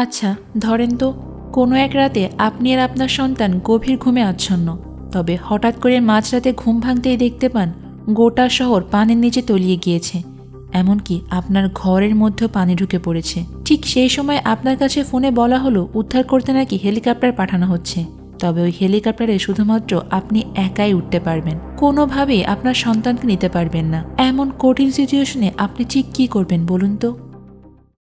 আচ্ছা ধরেন তো কোনো এক রাতে আপনি আর আপনার সন্তান গভীর ঘুমে আচ্ছন্ন, তবে হঠাৎ করে মাঝরাতে ঘুম ভাঙতেই দেখতে পান গোটা শহর পানির নিচে তলিয়ে গিয়েছে, এমনকি আপনার ঘরের মধ্যেও পানি ঢুকে পড়েছে। ঠিক সেই সময় আপনার কাছে ফোনে বলা হলো উদ্ধার করতে নাকি হেলিকপ্টার পাঠানো হচ্ছে, তবে ওই হেলিকপ্টারে শুধুমাত্র আপনি একাই উঠতে পারবেন, কোনোভাবেই আপনার সন্তানকে নিতে পারবেন না। এমন কঠিন সিচুয়েশনে আপনি ঠিক কী করবেন বলুন তো?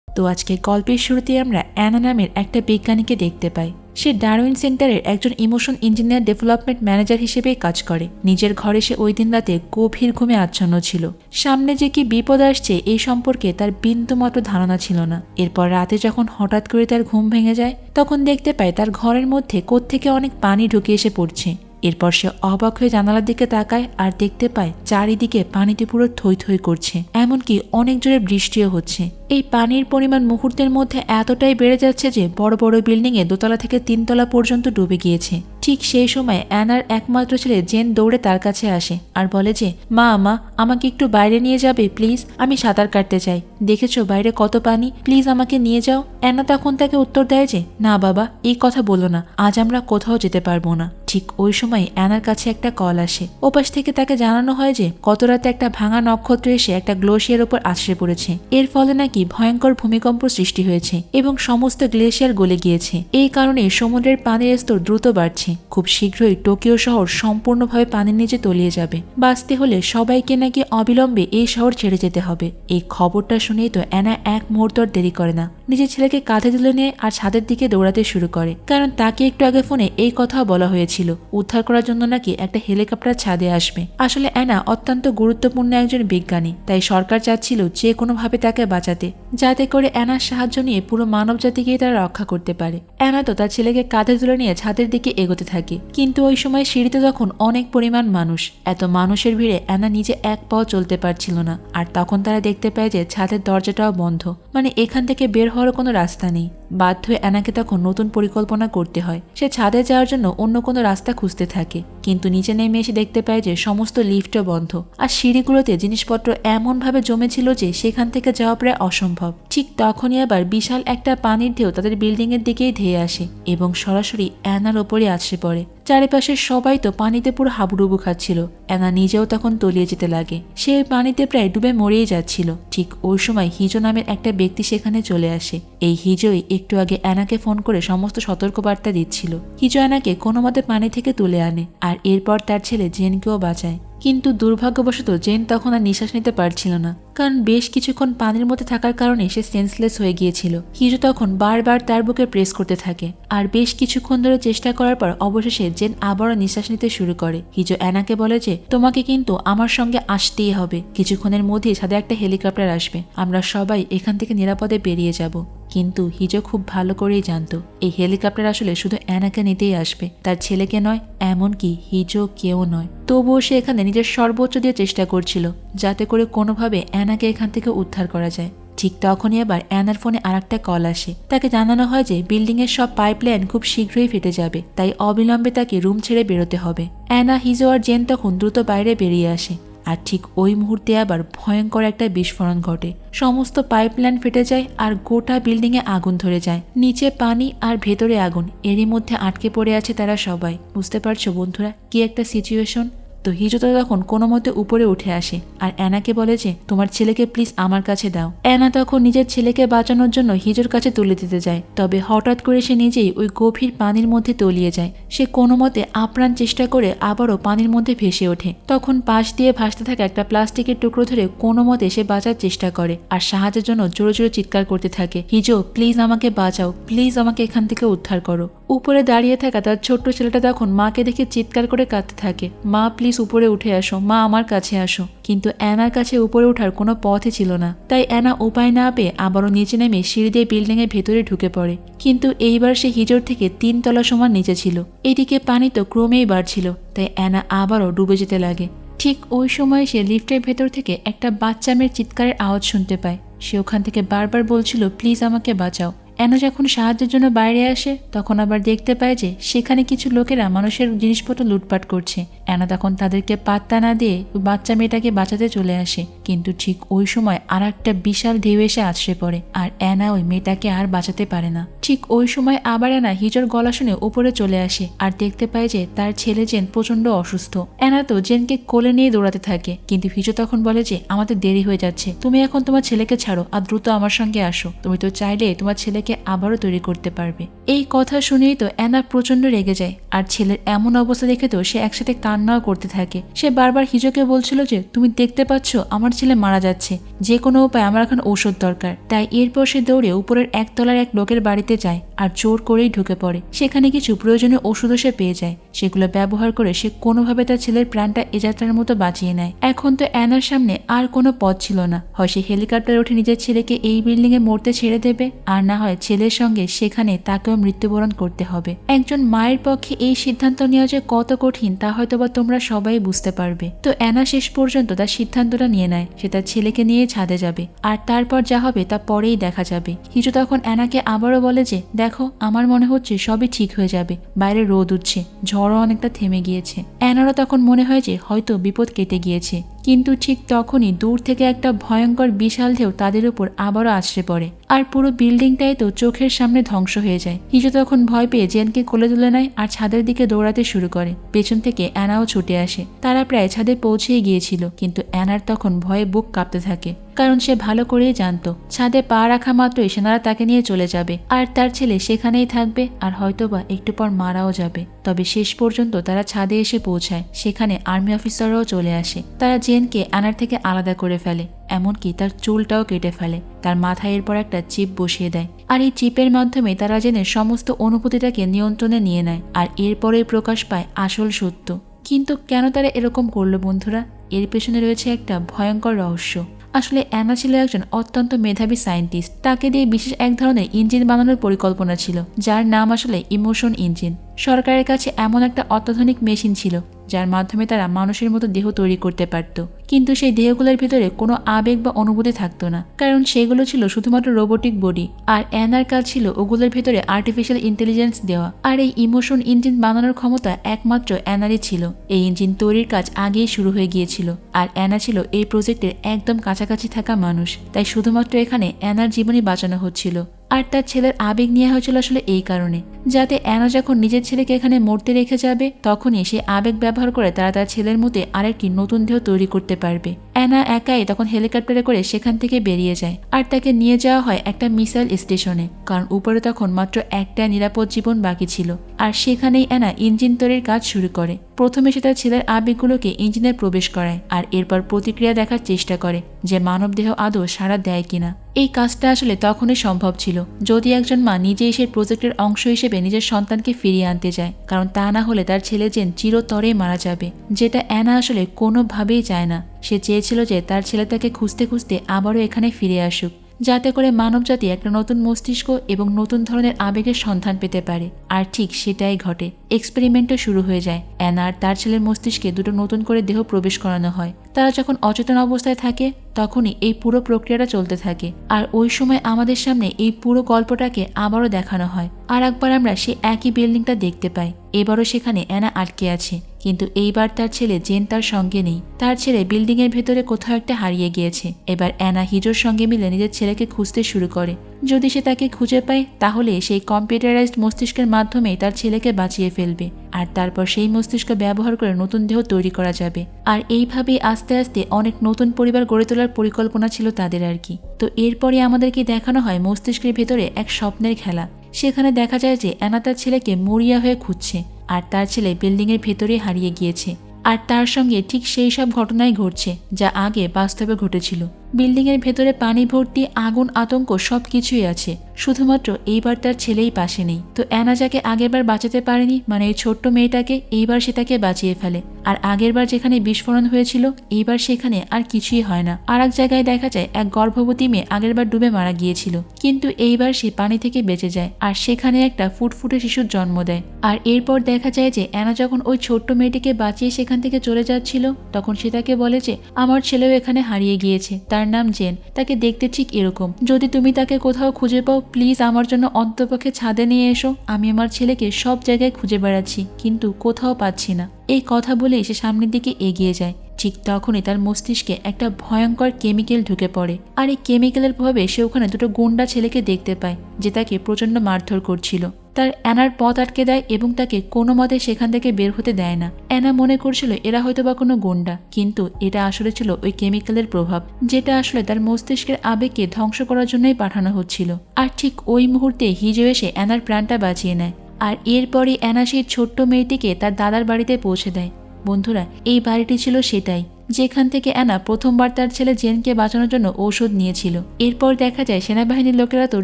তো আজকে গল্পের শুরুতে আমরা অ্যানা নামের একটা বিজ্ঞানীকে দেখতে পাই। সে ডারউইন সেন্টারের একজন ইমোশন ইঞ্জিনিয়ার ডেভেলপমেন্ট ম্যানেজার হিসেবে কাজ করে। নিজের ঘরে সে ওই দিন রাতে গভীর ঘুমে আচ্ছন্ন ছিল। সামনে যে কি বিপদ আসছে এই সম্পর্কে তার বিন্দুমাত্র ধারণা ছিল না। এরপর রাতে যখন হঠাৎ করে তার ঘুম ভেঙে যায়, তখন দেখতে পায় তার ঘরের মধ্যে কোত্থেকে অনেক পানি ঢুকে এসে পড়ছে। এরপর সে অবাক হয়ে জানালার দিকে তাকায় আর দেখতে পায় চারিদিকে পানিতে পুরো থই থই করছে, এমনকি অনেক জোরে বৃষ্টিও হচ্ছে। এই পানির পরিমাণ মুহূর্তের মধ্যে এতটাই বেড়ে যাচ্ছে যে বড় বড় বিল্ডিংয়ে 2 তলা থেকে 3 তলা পর্যন্ত ডুবে গিয়েছে। ঠিক সেই সময় অ্যানার একমাত্র ছেলে জেন দৌড়ে তার কাছে আসে আর বলে যে মা আমাকে একটু বাইরে নিয়ে যাবে প্লিজ, আমি সাঁতার কাটতে চাই, দেখেছো বাইরে কত পানি, প্লিজ আমাকে নিয়ে যাও। অ্যানা তখন তাকে উত্তর দেয় যে না বাবা, এই কথা বলো না, আজ আমরা কোথাও যেতে পারবো না। ঠিক ওই সময় অ্যানার কাছে একটা কল আসে। ওপাশ থেকে তাকে জানানো হয় যে গত রাতে একটা ভাঙা নক্ষত্র এসে একটা গ্লেশিয়ার উপর আছড়ে পড়েছে। এর ফলে নাকি ভয়ঙ্কর ভূমিকম্প সৃষ্টি হয়েছে এবং সমস্ত গ্লেশিয়ার গলে গিয়েছে। এই কারণে সমুদ্রের পানির স্তর দ্রুত বাড়ছে। খুব শীঘ্রই টোকিও শহর সম্পূর্ণভাবে পানির নিচে তলিয়ে যাবে। বাঁচতে হলে সবাইকে নাকি অবিলম্বে এই শহর ছেড়ে যেতে হবে। এই খবরটা শুনেই তো অ্যানা এক মুহূর্ত দেরি করে না, নিজের ছেলেকে কাঁধে তুলে নিয়ে আর ছাদের দিকে দৌড়াতে শুরু করে। কারণ তাকে একটু আগে ফোনে এই কথা বলা হয়েছিল উদ্ধার করার জন্য নাকি একটা হেলিকপ্টার ছাদে আসবে। আসলে অ্যানা অত্যন্ত গুরুত্বপূর্ণ একজন বিজ্ঞানী, তাই সরকার চাচ্ছিল যে কোনোভাবে তাকে বাঁচাতে, যাতে করে অ্যানার সাহায্য নিয়ে পুরো মানব জাতিকেই তারা রক্ষা করতে পারে। অ্যানা তো তার ছেলেকে কাঁধে তুলে নিয়ে ছাদের দিকে এগোতে থাকে, কিন্তু ওই সময় সিঁড়িতে তখন অনেক পরিমাণ মানুষ। এত মানুষের ভিড়ে অ্যানা নিজে এক পাও চলতে পারছিল না। আর তখন তারা দেখতে পায় যে ছাদের দরজাটাও বন্ধ, মানে এখান থেকে বের হওয়ার কোনো রাস্তা নেই। বাধ্য হয়ে অ্যানাকে তখন নতুন পরিকল্পনা করতে হয়। সে ছাদে যাওয়ার জন্য অন্য কোনো রাস্তা খুঁজতে থাকে, কিন্তু নিচে নেমে এসে দেখতে পায় যে সমস্ত লিফটও বন্ধ আর সিঁড়িগুলোতে জিনিসপত্র এমনভাবে জমেছিল যে সেখান থেকে যাওয়া প্রায় অসম্ভব। ঠিক তখনই আবার বিশাল একটা পানির ঢেউ তাদের বিল্ডিং এর দিকেই ধেয়ে আসে এবং সরাসরি অ্যানার ওপরে আছড়ে পড়ে। চারিপাশের সবাই তো পানিতে পুরো হাবুডুবু খাচ্ছিল। অ্যানা নিজেও তখন তলিয়ে যেতে লাগে। সে পানিতে প্রায় ডুবে মরেই যাচ্ছিল। ঠিক ওই সময় হিজো নামের একটা ব্যক্তি সেখানে চলে আসে। এই হিজোই একটু আগে অ্যানাকে ফোন করে সমস্ত সতর্কবার্তা দিচ্ছিল। হিজো অ্যানাকে কোনো মতে পানি থেকে তুলে আনে আর এরপর তার ছেলে জেনকেও বাঁচায়। কিন্তু দুর্ভাগ্যবশত জেন তখন আর নিঃশ্বাস নিতে পারছিল না, কারণ বেশ কিছুক্ষণ পানির মধ্যে থাকার কারণে সে সেন্সলেস হয়ে গিয়েছিল। হিজো তখন বারবার তার বুকে প্রেস করতে থাকে আর বেশ কিছুক্ষণ ধরে চেষ্টা করার পর অবশেষে জেন আবারও নিঃশ্বাস নিতে শুরু করে। হিজো অ্যানাকে বলে যে তোমাকে কিন্তু আমার সঙ্গে আসতেই হবে, কিছুক্ষণের মধ্যে ছাদে একটা হেলিকপ্টার আসবে, আমরা সবাই এখান থেকে নিরাপদে বেরিয়ে যাব। কিন্তু হিজো খুব ভালো করেই জানতো এই হেলিকপ্টার আসলে শুধু অ্যানাকে নিতেই আসবে, তার ছেলেকে নয়, এমনকি হিজো কেউ নয়। তবুও সে এখানে নিজের সর্বোচ্চ দিয়ে চেষ্টা করছিল যাতে করে কোনোভাবে অ্যানাকে এখান থেকে উদ্ধার করা যায়। ঠিক তখনই আবার অ্যানার ফোনে আরেকটা কল আসে। তাকে জানানো হয় যে বিল্ডিং এর সব পাইপলাইন খুব শীঘ্রই ফেটে যাবে, তাই অবিলম্বে তাকে রুম ছেড়ে বেরোতে হবে। অ্যানা, হিজো আর জেন তখন দ্রুত বাইরে বেরিয়ে আসে। আর ঠিক ওই মুহূর্তে আবার ভয়ঙ্কর একটা বিস্ফোরণ ঘটে। সমস্ত পাইপলাইন ফেটে যায় আর গোটা বিল্ডিং এ আগুন ধরে যায়। নিচে পানি আর ভেতরে আগুন, এরই মধ্যে আটকে পড়ে আছে তারা সবাই। বুঝতে পারছো বন্ধুরা কি একটা সিচুয়েশন? তো হিজো তো তখন কোনো মতে উপরে উঠে আসে আর অ্যানাকে বলে যে তোমার ছেলেকে প্লিজ আমার কাছে দাও। অ্যানা তখন নিজের ছেলেকে বাঁচানোর জন্য হিজোর কাছে তুলে দিতে যায়, তবে হঠাৎ করে সে নিজেই ওই গভীর পানির মধ্যে তলিয়ে যায়। সে কোনো মতে আপ্রাণ চেষ্টা করে আবারও পানির মধ্যে ভেসে ওঠে। তখন পাশ দিয়ে ভাসতে থাকা একটা প্লাস্টিকের টুকরো ধরে কোনো মতে সে বাঁচার চেষ্টা করে আর সাহায্যের জন্য জোরে জোরে চিৎকার করতে থাকে, হিজো প্লিজ আমাকে বাঁচাও, প্লিজ আমাকে এখান থেকে উদ্ধার করো। উপরে দাঁড়িয়ে থাকা তার ছোট্ট ছেলেটা তখন মাকে দেখে চিৎকার করে কাঁদতে থাকে, মা প্লিজ উপরে উঠে আসো, মা আমার কাছে আসো। কিন্তু অ্যানার কাছে উপরে ওঠার কোনো পথই ছিল না, তাই অ্যানা উপায় না পেয়ে আবারও নিচে নেমে সিঁড়ি দিয়ে বিল্ডিং এর ভেতরে ঢুকে পড়ে। কিন্তু এইবার সে হিজোর থেকে 3 তলা সমান নিচে ছিল। এদিকে পানি তো ক্রমেই বাড়ছিল, তাই অ্যানা আবারও ডুবে যেতে লাগে। ঠিক ওই সময় সে লিফটের ভেতর থেকে একটা বাচ্চা মেয়ের চিৎকারের আওয়াজ শুনতে পায়। সে ওখান থেকে বারবার বলছিল প্লিজ আমাকে বাঁচাও। অ্যানা যখন সাহায্যের জন্য বাইরে আসে তখন আবার দেখতে পায় যে সেখানে কিছু লোকেরা মানুষের জিনিসপত্র লুটপাট করছে অ্যানা তখন তাদেরকে পাত্তা না দিয়ে বাচ্চা মেয়েটাকে বাঁচাতে চলে আসে, কিন্তু ঠিক ওই সময় আর একটা বিশাল ঢেউ এসে আছড়ে পড়ে আর অ্যানা ওই মেয়েটাকে আর বাঁচাতে পারে না। ঠিক ওই সময় আবার অ্যানা হিজোর গলা শুনে উপরে চলে আসে আর দেখতে পায় যে তার ছেলে জেন প্রচন্ড অসুস্থ। অ্যানা তো জেনকে কোলে নিয়ে দৌড়াতে থাকে, কিন্তু হিজো তখন বলে যে আমাদের দেরি হয়ে যাচ্ছে, তুমি এখন তোমার ছেলেকে ছাড়ো আর দ্রুত আমার সঙ্গে আসো, তুমি তো চাইলে তোমার ছেলেকে আবারও তৈরি করতে পারবে। এই কথা শুনেই তো অ্যানা প্রচন্ড রেগে যায় আর ছেলের এমন অবস্থা দেখে তো সে একসাথে কান্নাও করতে থাকে। সে বারবার হিজোকে বলছিল যে তুমি দেখতে পাচ্ছ আমার ছেলে মারা যাচ্ছে, যে কোনো উপায় আমার এখন ঔষধ দরকার। তাই এরপর সে দৌড়ে উপরের একতলার এক লোকের বাড়িতে যায় আর জোর করেই ঢুকে পড়ে। সেখানে কিছু প্রয়োজনীয় ওষুধও সে পেয়ে যায়, সেগুলো ব্যবহার করে সে কোনোভাবে তার ছেলের প্রাণটা এ যাত্রার মতো বাঁচিয়ে নেয়। এখন তো অ্যানার সামনে আর কোনো পথ ছিল না, হয় সে হেলিকপ্টারে উঠে নিজের ছেলেকে এই বিল্ডিং এ মরতে ছেড়ে দেবে, আর না হয় ছেলের সঙ্গে সেখানে তাকেও মৃত্যুবরণ করতে হবে। একজন মায়ের পক্ষে এই সিদ্ধান্ত নেওয়া যে কত কঠিন তা হয়তোবা তোমরা সবাই বুঝতে পারবে। তো অ্যানা শেষ পর্যন্ত তার সিদ্ধান্তটা নিয়ে নেয়, সে তার ছেলেকে নিয়ে ছাদে যাবে আর তারপর যা হবে তা পরেই দেখা যাবে। হিজো তখন অ্যানাকে আবারও বলে যে দেখো আমার মনে হচ্ছে সবই ঠিক হয়ে যাবে, বাইরে রোদ উঠছে, ঝড়ও অনেকটা থেমে গিয়েছে। অ্যানারও তখন মনে হয় যে হয়তো বিপদ কেটে গিয়েছে, কিন্তু ঠিক তখনই দূর থেকে একটা ভয়ঙ্কর বিশাল ঢেউ তাদের উপর আবারও আছড়ে পড়ে আর পুরো বিল্ডিংটাই তো চোখের সামনে ধ্বংস হয়ে যায়। হিজো তখন ভয় পেয়ে জেনকে কোলে তুলে নেয় আর ছাদের দিকে দৌড়াতে শুরু করে। পেছন থেকে অ্যানাও ছুটে আসে। তারা প্রায় ছাদে পৌঁছেই গিয়েছিল, কিন্তু অ্যানার তখন ভয়ে বুক কাঁপতে থাকে, কারণ সে ভালো করেই জানতো ছাদে পা রাখা মাত্রই সেনারা তাকে নিয়ে চলে যাবে আর তার ছেলে সেখানেই থাকবে আর হয়তোবা একটু পর মারাও যাবে। তবে শেষ পর্যন্ত তারা ছাদে এসে পৌঁছায়, সেখানে আর্মি অফিসাররাও চলে আসে। তারা জেনকে অ্যানার থেকে আলাদা করে ফেলে, এমনকি তার চুলটাও কেটে ফেলে, তার মাথায় এরপর একটা চিপ বসিয়ে দেয় আর এই চিপের মাধ্যমে তারা জেনের সমস্ত অনুভূতিটাকে নিয়ন্ত্রণে নিয়ে নেয় আর এরপরেই প্রকাশ পায় আসল সত্য। কিন্তু কেন তারা এরকম করলো বন্ধুরা? এর পেছনে রয়েছে একটা ভয়ঙ্কর রহস্য। আসলে অ্যানা ছিল একজন অত্যন্ত মেধাবী সায়েন্টিস্ট, তাকে দিয়ে বিশেষ এক ধরনের ইঞ্জিন বানানোর পরিকল্পনা ছিল, যার নাম আসলে ইমোশন ইঞ্জিন। সরকারের কাছে এমন একটা অত্যাধুনিক মেশিন ছিল যার মাধ্যমে তারা মানুষের মতো দেহ তৈরি করতে পারত, কিন্তু সেই দেহগুলোর ভিতরে কোনো আবেগ বা অনুভূতি থাকতো না, কারণ সেগুলো ছিল শুধুমাত্র রোবোটিক বডি। আর অ্যানার কাজ ছিল ওগুলোর ভিতরে আর্টিফিশিয়াল ইন্টেলিজেন্স দেওয়া। আর এই ইমোশন ইঞ্জিন বানানোর ক্ষমতা একমাত্র অ্যানারই ছিল। এই ইঞ্জিন তৈরির কাজ আগেই শুরু হয়ে গিয়েছিল আর অ্যানা ছিল এই প্রজেক্টের একদম কাছাকাছি থাকা মানুষ, তাই শুধুমাত্র এখানে অ্যানার জীবনই বাঁচানো হচ্ছিল। আর তার ছেলের আবেগ নেওয়া হয়েছিল আসলে এই কারণে, যাতে অ্যানা যখন নিজের ছেলেকে এখানে মরতে রেখে যাবে তখনই সে আবেগ ব্যবহার করে তারা তার ছেলের মধ্যে আরেকটি নতুন দেহ তৈরি করতে পারবে। অ্যানা একাই তখন হেলিকপ্টারে করে সেখান থেকে বেরিয়ে যায় আর তাকে নিয়ে যাওয়া হয় একটা মিসাইল স্টেশনে, কারণ উপরে তখন মাত্র একটা নিরাপদ জীবন বাকি ছিল। আর সেখানেই অ্যানা ইঞ্জিন তৈরির কাজ শুরু করে। প্রথমে সে তার ছেলের আবেগগুলোকে ইঞ্জিনে প্রবেশ করায় আর এরপর প্রতিক্রিয়া দেখার চেষ্টা করে যে মানবদেহ আদৌ সাড়া দেয় কিনা। এই কাজটা আসলে তখনই সম্ভব ছিল যদি একজন মা নিজেই সেই প্রজেক্টের অংশ হিসেবে নিজের সন্তানকে ফিরিয়ে আনতে যায়, কারণ তা না হলে তার ছেলে জেন চিরতরে মারা যাবে, যেটা অ্যানা আসলে কোনোভাবেই চায় না। সে চেয়েছিল যে তার ছেলে তাকে খুঁজতে খুঁজতে আবারও এখানে ফিরে আসুক, যাতে করে মানবজাতি একটা নতুন মস্তিষ্ক এবং নতুন ধরনের আবেগের সন্ধান পেতে পারে। আর ঠিক সেটাই ঘটে। এক্সপেরিমেন্টও শুরু হয়ে যায়। অ্যানা আর তার ছেলের মস্তিষ্কে দুটো নতুন করে দেহ প্রবেশ করানো হয়। তারা যখন অচেতন অবস্থায় থাকে তখনই এই পুরো প্রক্রিয়াটা চলতে থাকে আর ওই সময় আমাদের সামনে এই পুরো গল্পটাকে আবারও দেখানো হয়। আর একবার আমরা সেই একই বিল্ডিংটা দেখতে পাই। এবারও সেখানে অ্যানা আটকে আছে, কিন্তু এইবার তার ছেলে জেন তার সঙ্গে নেই। তার ছেলে বিল্ডিং এর ভেতরে কোথাও একটা হারিয়ে গিয়েছে। এবার অ্যানা হিজোর সঙ্গে মিলে নিজের ছেলেকে খুঁজতে শুরু করে। যদি সে তাকে খুঁজে পায় তাহলে সেই কম্পিউটারাইজড মস্তিষ্কের মাধ্যমেই তার ছেলেকে বাঁচিয়ে ফেলবে আর তারপর সেই মস্তিষ্ক ব্যবহার করে নতুন দেহ তৈরি করা যাবে। আর এইভাবেই আস্তে আস্তে অনেক নতুন পরিবার গড়ে তোলার পরিকল্পনা ছিল তাদের আর কি। তো এরপরে আমাদেরকে দেখানো হয় মস্তিষ্কের ভেতরে এক স্বপ্নের খেলা। সেখানে দেখা যায় যে অ্যানা তার ছেলেকে মরিয়া হয়ে খুঁজছে আর তার ছেলে বিল্ডিং এর ভেতরে হারিয়ে গিয়েছে। আর তার সঙ্গে ঠিক সেই সব ঘটনাই ঘটছে যা আগে বাস্তবে ঘটেছিল। বিল্ডিং এর ভেতরে পানি ভর্তি, আগুন, আতঙ্ক সবকিছুই আছে, শুধুমাত্র এইবার তার ছেলেই পাশে নেই। তো অ্যানা যাকে আগেরবার বাঁচাতে পারেনি, মানে এই ছোট্ট মেয়েটাকে, এইবার সে তাকে বাঁচিয়ে ফেলে। আর আগেরবার যেখানে বিস্ফোরণ হয়েছিল এইবার সেখানে আর কিছুই হয় না। আর এক জায়গায় দেখা যায় এক গর্ভবতী মেয়ে আগেরবার ডুবে মারা গিয়েছিল, কিন্তু এইবার সে পানি থেকে বেঁচে যায় আর সেখানে একটা ফুটফুটে শিশুর জন্ম দেয়। আর এরপর দেখা যায় যে অ্যানা যখন ওই ছোট্ট মেয়েটিকে বাঁচিয়ে সেখান থেকে চলে যাচ্ছিল তখন সে তাকে বলে যে আমার ছেলেও এখানে হারিয়ে গিয়েছে, তার যার নাম জেন, তাকে দেখতে ঠিক এরকম। যদি তুমি তাকে কোথাও খুঁজে পাও প্লিজ আমার জন্য অন্তপক্ষে ছাদে নিয়ে এসো। আমি আমার ছেলেকে সব জায়গায় খুঁজে বেড়াচ্ছি কিন্তু কোথাও পাচ্ছি না। এই কথা বলেই সে সামনের দিকে এগিয়ে যায়। ঠিক তখনই তার মস্তিষ্কে একটা ভয়ঙ্কর কেমিক্যাল ঢুকে পড়ে, আর এই কেমিক্যালের প্রভাবে সে ওখানে দুটো গুন্ডা ছেলেকে দেখতে পায় যে তাকে প্রচন্ড মারধর করছিল। তার অ্যানার পথ আটকে দেয় এবং তাকে কোনো মতে সেখান থেকে বের হতে দেয় না। অ্যানা মনে করছিল এরা হয়তো বা কোনো গুন্ডা, কিন্তু এটা আসলে ছিল ওই কেমিক্যালের প্রভাব, যেটা আসলে তার মস্তিষ্কের আবেগকে ধ্বংস করার জন্যই পাঠানো হচ্ছিল। আর ঠিক ওই মুহূর্তে হিজো এসে অ্যানার প্রাণটা বাঁচিয়ে নেয়। আর এরপরই অ্যানা সেই ছোট্ট মেয়েটিকে তার দাদার বাড়িতে পৌঁছে দেয়। বন্ধুরা, এই বাড়িটি ছিল সেটাই যেখান থেকে অ্যানা প্রথমবার তার ছেলে জেনকে বাঁচানোর জন্য ঔষধ নিয়েছিল। এরপর দেখা যায় সেনাবাহিনীর লোকেরা তো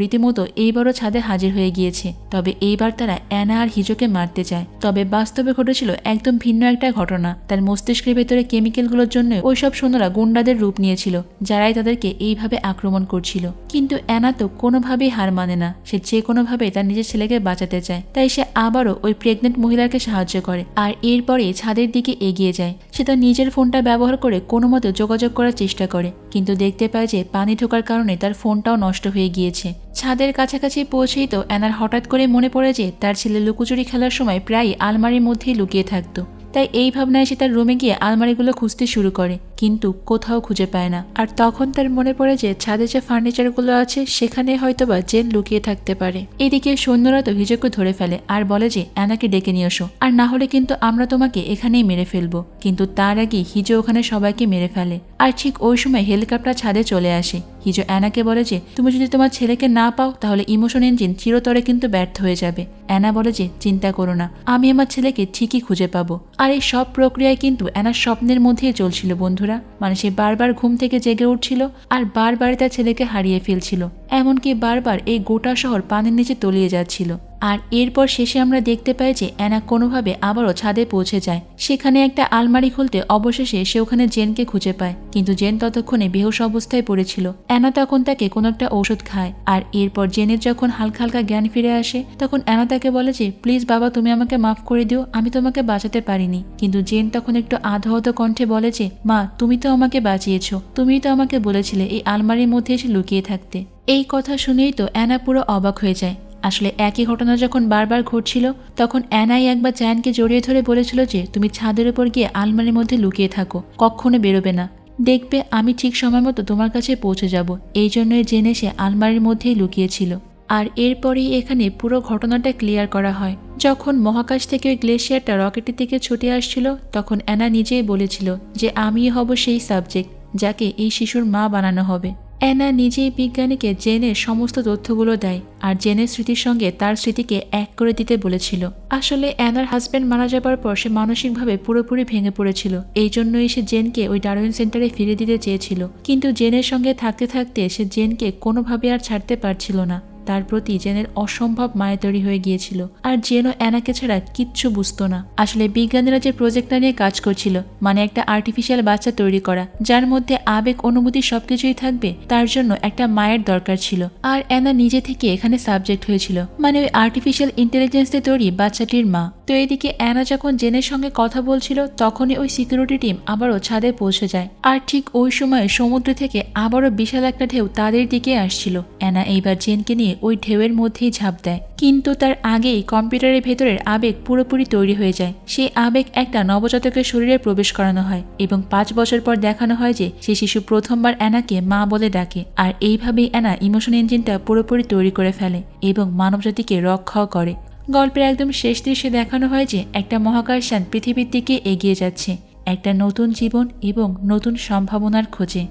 রীতিমতো এইবারও ছাদে হাজির হয়ে গিয়েছে। তবে এইবার তারা অ্যানা আর হিজোকে মারতে চায়। তবে বাস্তবে ঘটেছিল একদম ভিন্ন একটা ঘটনা। তার মস্তিষ্কের ভেতরে কেমিক্যালগুলোর জন্য ওইসব সৈন্যরা গুন্ডাদের রূপ নিয়েছিল, যারাই তাদেরকে এইভাবে আক্রমণ করছিল। কিন্তু অ্যানা তো কোনোভাবেই হার মানে না। সে যে কোনোভাবে তার নিজের ছেলেকে বাঁচাতে চায়, তাই সে আবারও ওই প্রেগনেন্ট মহিলাকে সাহায্য করে আর এরপরে ছাদের দিকে এগিয়ে যায়। সে তার নিজের ফোনটা ব্যবহার করে কোনো মতে যোগাযোগ করার চেষ্টা করে, কিন্তু দেখতে পায় যে পানি ঢোকার কারণে তার ফোনটাও নষ্ট হয়ে গিয়েছে। ছাদের কাছাকাছি পৌঁছেই তো অ্যানার হঠাৎ করে মনে পড়ে যে তার ছেলে লুকোচুরি খেলার সময় প্রায়ই আলমারির মধ্যেই লুকিয়ে থাকতো। তাই এই ভাবনায় সে তার রুমে গিয়ে আলমারিগুলো খুঁজতে শুরু করে, কিন্তু কোথাও খুঁজে পায় না। আর তখন তার মনে পড়ে যে ছাদে যে ফার্নিচারগুলো আছে সেখানে হয়তোবা জেন লুকিয়ে থাকতে পারে। এদিকে সৈন্যরা তো হিজোকে ধরে ফেলে আর বলে যে অ্যানাকে ডেকে নিয়ে এসো, আর না হলে কিন্তু আমরা তোমাকে এখানেই মেরে ফেলবো। কিন্তু তার আগে হিজো ওখানে সবাইকে মেরে ফেলে। আর ঠিক ওই সময় হেলিকপ্টার ছাদে চলে আসে। হিজো অ্যানাকে বলে যে তুমি যদি তোমার ছেলেকে না পাও তাহলে ইমোশন ইঞ্জিন চিরতরে কিন্তু ব্যর্থ হয়ে যাবে। অ্যানা বলে যে চিন্তা করো না, আমি আমার ছেলেকে ঠিকই খুঁজে পাবো। আর এই সব প্রক্রিয়ায় কিন্তু অ্যানার স্বপ্নের মধ্যেই চলছিল বন্ধুরা। মানে সে বারবার ঘুম থেকে জেগে উঠছিল আর বারবার তার ছেলেকে হারিয়ে ফেলছিল, এমনকি বারবার এই গোটা শহর পানির নিচে তলিয়ে যাচ্ছিল। আর এরপর শেষে আমরা দেখতে পাই যে অ্যানা কোনোভাবে আবারও ছাদে পৌঁছে যায়। সেখানে একটা আলমারি খুলতে অবশেষে সে ওখানে জেনকে খুঁজে পায়, কিন্তু জেন ততক্ষণে বেহুশ অবস্থায় পড়েছিল। অ্যানা তখন তাকে কোনো একটা ঔষধ খায়। আর এরপর জেনের যখন হালকা হালকা জ্ঞান ফিরে আসে তখন অ্যানা তাকে বলে যে প্লিজ বাবা তুমি আমাকে মাফ করে দিও, আমি তোমাকে বাঁচাতে পারিনি। কিন্তু জেন তখন একটু আধহত কণ্ঠে বলে যে মা তুমি তো আমাকে বাঁচিয়েছো, তুমিই তো আমাকে বলেছিলে এই আলমারির মধ্যে এসে লুকিয়ে থাকতে। এই কথা শুনেই তো অ্যানা পুরো অবাক হয়ে যায়। আসলে একই ঘটনা যখন বারবার ঘটছিল তখন অ্যানাই একবার জায়ানকে জড়িয়ে ধরে বলেছিল যে তুমি ছাদের উপর গিয়ে আলমারির মধ্যে লুকিয়ে থাকো, কখনো বেরোবে না, দেখবে আমি ঠিক সময় মতো তোমার কাছে পৌঁছে যাব। এই জন্যই জেনে সে আলমারির মধ্যেই লুকিয়েছিল। আর এরপরেই এখানে পুরো ঘটনাটা ক্লিয়ার করা হয়। যখন মহাকাশ থেকে ওই গ্লেশিয়ারটা রকেটের দিকে ছুটে আসছিল তখন অ্যানা নিজেই বলেছিল যে আমিই হব সেই সাবজেক্ট যাকে এই শিশুর মা বানানো হবে। অ্যানা নিজেই বিজ্ঞানীকে জেনের সমস্ত তথ্যগুলো দেয় আর জেনের স্মৃতির সঙ্গে তার স্মৃতিকে এক করে দিতে বলেছিল। আসলে অ্যানার হাজব্যান্ড মারা যাবার পর সে মানসিকভাবে পুরোপুরি ভেঙে পড়েছিল। এই জন্যই সে জেনকে ওই ডারউইন সেন্টারে ফিরিয়ে দিতে চেয়েছিল, কিন্তু জেনের সঙ্গে থাকতে থাকতে সে জেনকে কোনোভাবে আর ছাড়তে পারছিল না। তার প্রতি জেনের অসম্ভব মায়া তৈরি হয়ে গিয়েছিল। আর জেনও অ্যানাকে ছাড়া কিচ্ছু বুঝতো না। আসলে বিজ্ঞানীরা যে প্রজেক্টটা নিয়ে কাজ করছিল, মানে একটা আর্টিফিশিয়াল বাচ্চা তৈরি করা যার মধ্যে আবেগ অনুভূতি সবকিছুই থাকবে, তার জন্য একটা মায়ের দরকার ছিল। আর অ্যানা নিজে থেকে এখানে সাবজেক্ট হয়েছিল, মানে ওই আর্টিফিশিয়াল ইন্টেলিজেন্স দিয়ে তৈরি বাচ্চাটির মা। তো এদিকে অ্যানা যখন জেনের সঙ্গে কথা বলছিল তখনই ওই সিকিউরিটি টিম আবারও ছাদে পৌঁছে যায়। আর ঠিক ওই সময় সমুদ্র থেকে আবারও বিশাল একটা ঢেউ তাদের দিকে আসছিল। অ্যানা এইবার জেনকে নিয়ে ওই ঢেউয়ের মধ্যেই ঝাঁপ দেয়, কিন্তু তার আগেই কম্পিউটারের ভেতরের আবেগ পুরোপুরি তৈরি হয়ে যায়। সেই আবেগ একটা নবজাতকের শরীরে প্রবেশ করানো হয় এবং 5 বছর পর দেখানো হয় যে সে শিশু প্রথমবার অ্যানাকে মা বলে ডাকে। আর এইভাবেই অ্যানা ইমোশন ইঞ্জিনটা পুরোপুরি তৈরি করে ফেলে এবং মানবজাতিকে রক্ষাও করে। গল্পের একদম শেষ দৃশ্যে দেখানো হয় যে একটা মহাকাশযান পৃথিবীর দিকে এগিয়ে যাচ্ছে একটা নতুন জীবন এবং নতুন সম্ভাবনার খোঁজে।